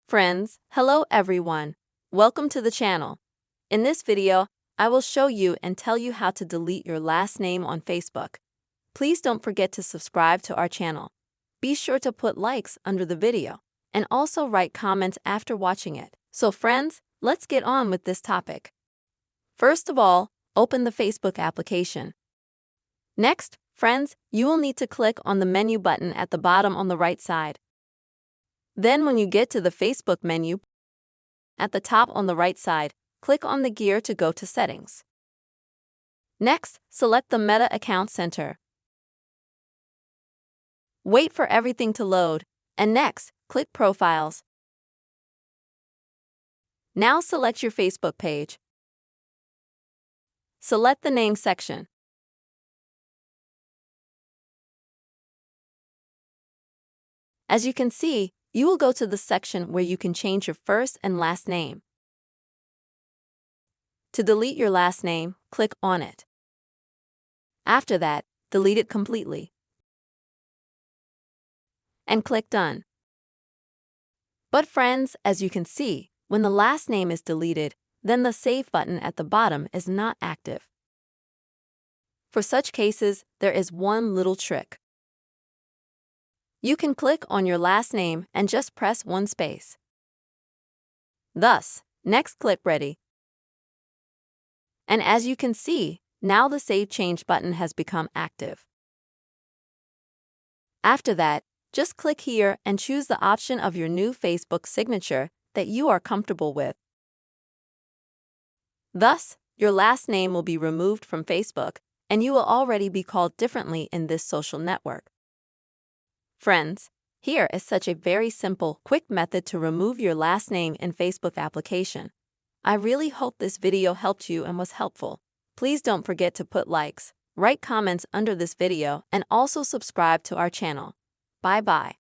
Friends, hello everyone. Welcome to the channel. In this video, I will show you and tell you how to delete your last name on Facebook. Please don't forget to subscribe to our channel. Be sure to put likes under the video and also write comments after watching it. So friends, let's get on with this topic. First of all, open the Facebook application. Next, friends, you will need to click on the menu button at the bottom on the right side. Then when you get to the Facebook menu, at the top on the right side, click on the gear to go to Settings. Next, select the Meta Account Center. Wait for everything to load, and next, click Profiles. Now select your Facebook page. Select the Name section. As you can see, you will go to the section where you can change your first and last name. To delete your last name, click on it. After that, delete it completely. And click Done. But friends, as you can see, when the last name is deleted, then the Save button at the bottom is not active. For such cases, there is one little trick. You can click on your last name and just press one space. Thus, next click Ready. And as you can see, now the Save Change button has become active. After that, just click here and choose the option of your new Facebook signature that you are comfortable with. Thus, your last name will be removed from Facebook, and you will already be called differently in this social network. Friends, here is such a very simple, quick method to remove your last name in Facebook application. I really hope this video helped you and was helpful. Please don't forget to put likes, write comments under this video, and also subscribe to our channel. Bye-bye.